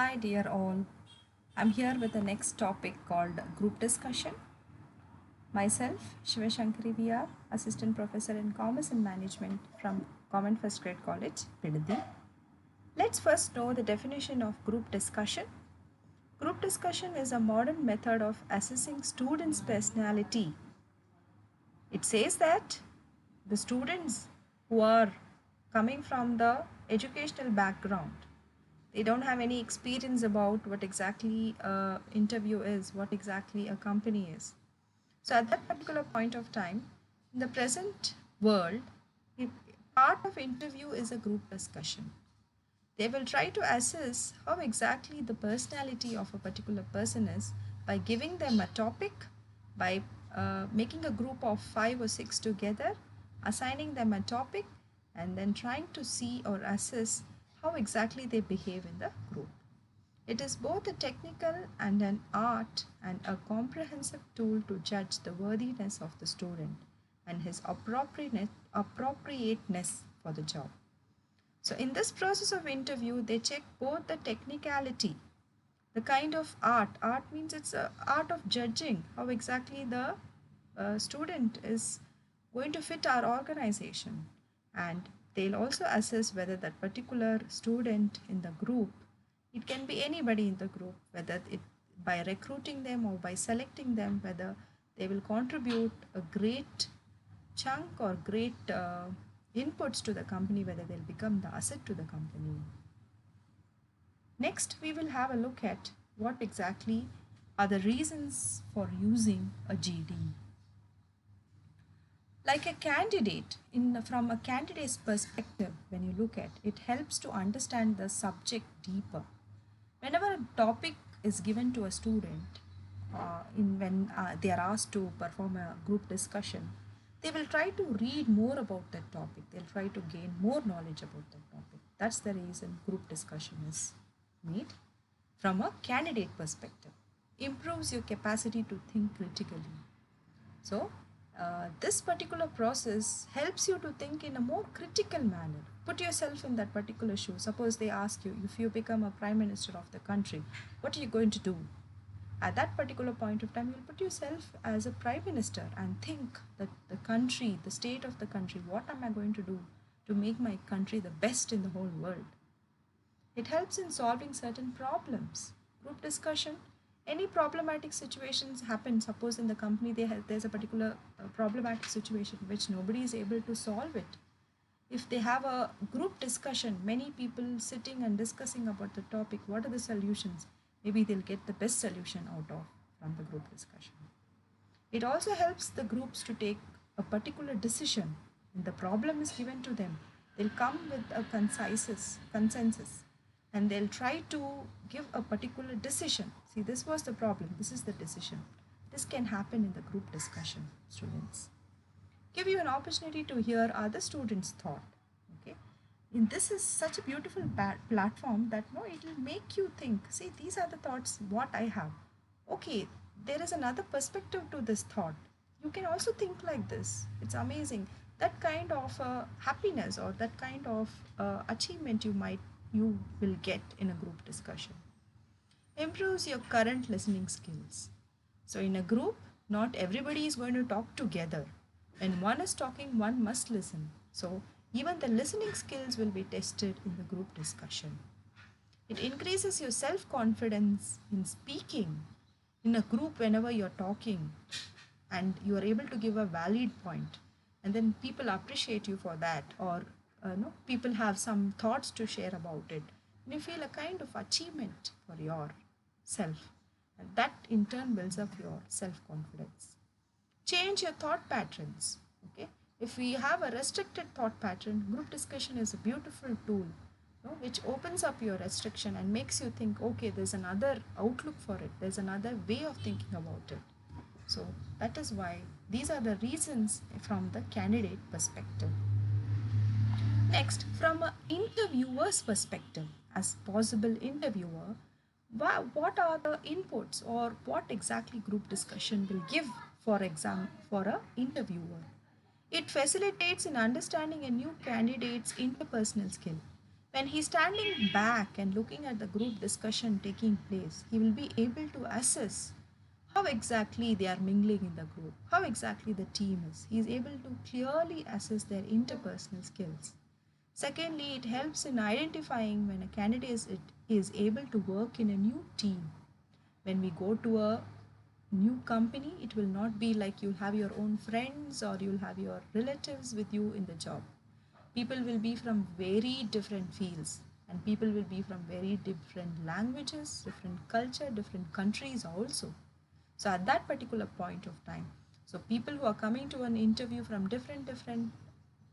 Hi, dear all. I'm here with the next topic called group discussion. Myself, Shivashankari VR, Assistant Professor in Commerce and Management from Government First Grade College, Pidadi. Let's first know the definition of group discussion. Group discussion is a modern method of assessing students' personality. It says that the students who are coming from the educational background, they don't have any experience about what exactly a interview is, what exactly a company is. So at that particular point of time, in the present world, part of interview is a group discussion. They will try to assess how exactly the personality of a particular person is by giving them a topic, by making a group of five or six together, assigning them a topic, and then trying to see or assess how exactly they behave in the group. It is both a technical and an art and a comprehensive tool to judge the worthiness of the student and his appropriateness for the job. So in this process of interview, they check both the technicality, the kind of art. Art means it's a art of judging how exactly the student is going to fit our organization, and they'll also assess whether that particular student in the group, it can be anybody in the group, whether it by recruiting them or by selecting them, whether they will contribute a great chunk or great inputs to the company, whether they'll become the asset to the company. Next, we will have a look at what exactly are the reasons for using a GD. Like a candidate, from a candidate's perspective, when you look at it, helps to understand the subject deeper. Whenever a topic is given to a student, when they are asked to perform a group discussion, they will try to read more about that topic. They'll try to gain more knowledge about that topic. That's the reason group discussion is made. From a candidate perspective, improves your capacity to think critically. So, this particular process helps you to think in a more critical manner. Put yourself in that particular shoe. Suppose they ask you, if you become a prime minister of the country, what are you going to do? At that particular point of time, you'll put yourself as a prime minister and think that the country, the state of the country, what am I going to do to make my country the best in the whole world? It helps in solving certain problems. Group discussion, any problematic situations happen. Suppose in the company there's a particular problematic situation which nobody is able to solve it. If they have a group discussion, many people sitting and discussing about the topic, what are the solutions? Maybe they'll get the best solution out of from the group discussion. It also helps the groups to take a particular decision. When the problem is given to them, they'll come with a consensus, and they'll try to give a particular decision. See, this was the problem, this is the decision. This can happen in the group discussion, students. Give you an opportunity to hear other students' thought. Okay, and this is such a beautiful platform that no, it will make you think. See, these are the thoughts what I have. Okay, there is another perspective to this thought. You can also think like this. It's amazing. That kind of happiness or that kind of achievement you will get in a group discussion. Improves your current listening skills. So in a group, not everybody is going to talk together. When one is talking, one must listen. So even the listening skills will be tested in the group discussion. It increases your self confidence in speaking in a group whenever you're talking and you are able to give a valid point, and then people appreciate you for that, or no, people have some thoughts to share about it, and you feel a kind of achievement for yourself, and that in turn builds up your self confidence. Change your thought patterns. Okay, if we have a restricted thought pattern, group discussion is a beautiful tool, no, which opens up your restriction and makes you think, okay, there's another outlook for it, there's another way of thinking about it. So that is why these are the reasons from the candidate perspective. Next, from an interviewer's perspective, as possible interviewer, what are the inputs or what exactly group discussion will give for exam for a interviewer? It facilitates in understanding a new candidate's interpersonal skill. When he's standing back and looking at the group discussion taking place, he will be able to assess how exactly they are mingling in the group, how exactly the team is. He is able to clearly assess their interpersonal skills. Secondly, it helps in identifying when a candidate is able to work in a new team. When we go to a new company, it will not be like you'll have your own friends or you'll have your relatives with you in the job. People will be from very different fields, and people will be from very different languages, different culture, different countries also. So at that particular point of time, so people who are coming to an interview from different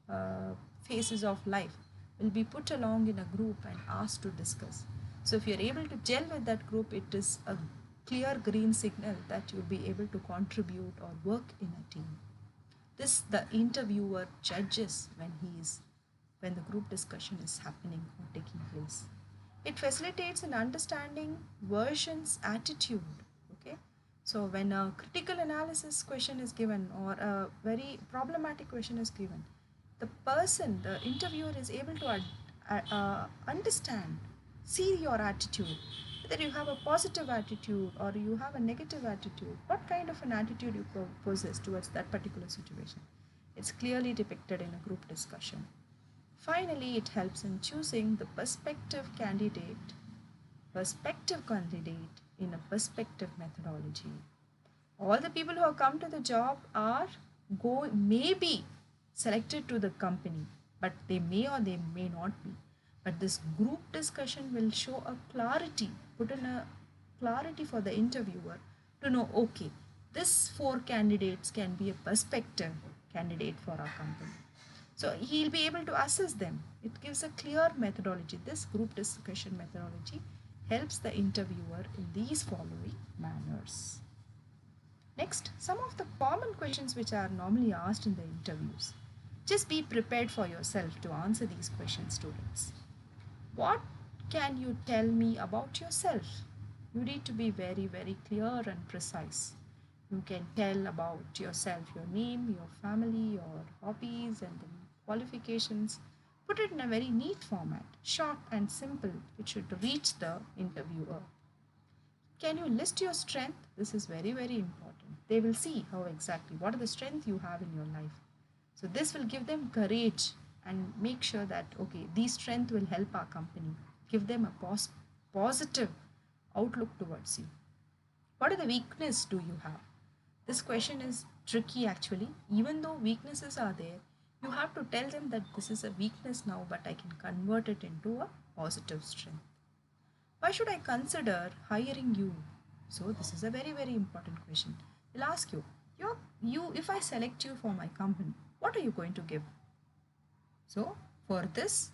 uh, phases of life will be put along in a group and asked to discuss. So if you're able to gel with that group, it is a clear green signal that you'll be able to contribute or work in a team. This the interviewer judges when the group discussion is happening or taking place. It facilitates an understanding version's attitude. Okay, so when a critical analysis question is given or a very problematic question is given, the interviewer is able to understand, see your attitude, whether you have a positive attitude or you have a negative attitude, what kind of an attitude you possess towards that particular situation. It's clearly depicted in a group discussion. Finally, it helps in choosing the perspective candidate in a perspective methodology. All the people who have come to the job are may be selected to the company, but they may or they may not be. But this group discussion will show a clarity, put in a clarity for the interviewer to know, okay, this four candidates can be a perspective candidate for our company. So he'll be able to assess them. It gives a clear methodology. This group discussion methodology helps the interviewer in these following manners. Next, some of the common questions which are normally asked in the interviews. Just be prepared for yourself to answer these questions, students. What can you tell me about yourself? You need to be very clear and precise. You can tell about yourself, your name, your family, your hobbies, and the qualifications. Put it in a very neat format, short and simple. It should reach the interviewer. Can you list your strength? This is very important. They will see how exactly what are the strengths you have in your life. So this will give them courage and make sure that okay, these strength will help our company. Give them a positive outlook towards you. What are the weakness do you have? This question is tricky actually. Even though weaknesses are there, you have to tell them that this is a weakness now, but I can convert it into a positive strength. Why should I consider hiring you? So this is a very important question. They'll ask you, you if I select you for my company, what are you going to give? So for this,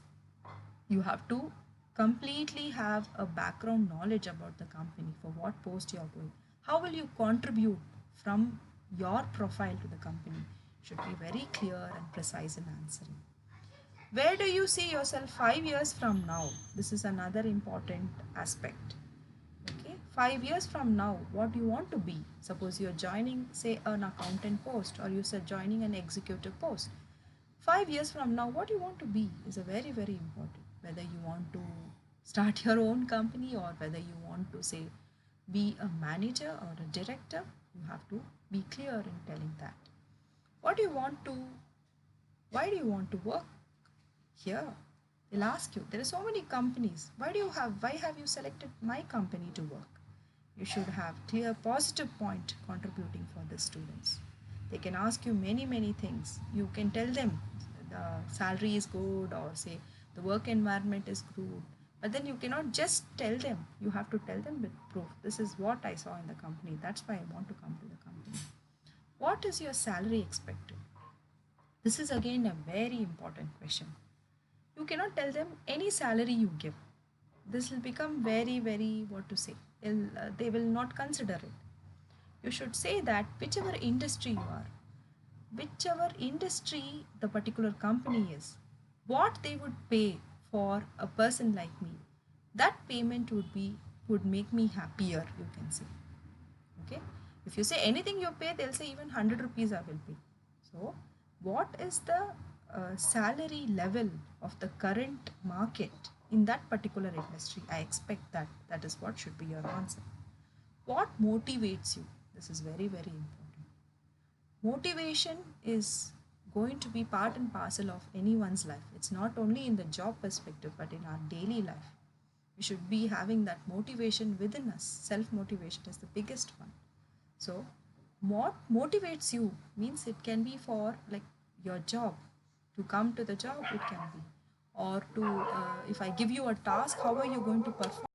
you have to completely have a background knowledge about the company for what post you are going. How will you contribute from your profile to the company? Should be very clear and precise in answering. Where do you see yourself 5 years from now? This is another important aspect. Okay, 5 years from now, what do you want to be? Suppose you're joining, say, an accountant post, or you're joining an executive post. 5 years from now, what you want to be is a very important. Whether you want to start your own company or whether you want to say be a manager or a director, you have to be clear in telling that. What do you want to? Why do you want to work here? They'll ask you. There are so many companies. Why have you selected my company to work? You should have clear positive point contributing for the students. They can ask you many things. You can tell them the salary is good or say the work environment is good. But then you cannot just tell them. You have to tell them with proof. This is what I saw in the company. That's why I want to come to the company. What is your salary expected? This is again a very important question. You cannot tell them any salary you give. This will become very what to say. They will not consider it. You should say that whichever industry you are, whichever industry the particular company is, what they would pay for a person like me, that payment would make me happier, you can say. Okay, if you say anything you pay, they'll say even 100 rupees I will pay. So what is the salary level of the current market in that particular industry? I expect that that is what should be your answer. What motivates you? This is very, very important. Motivation is going to be part and parcel of anyone's life. It's not only in the job perspective, but in our daily life. We should be having that motivation within us. Self motivation is the biggest one. So, what motivates you means it can be for like your job, to come to the job, it can be, or to if I give you a task, how are you going to perform?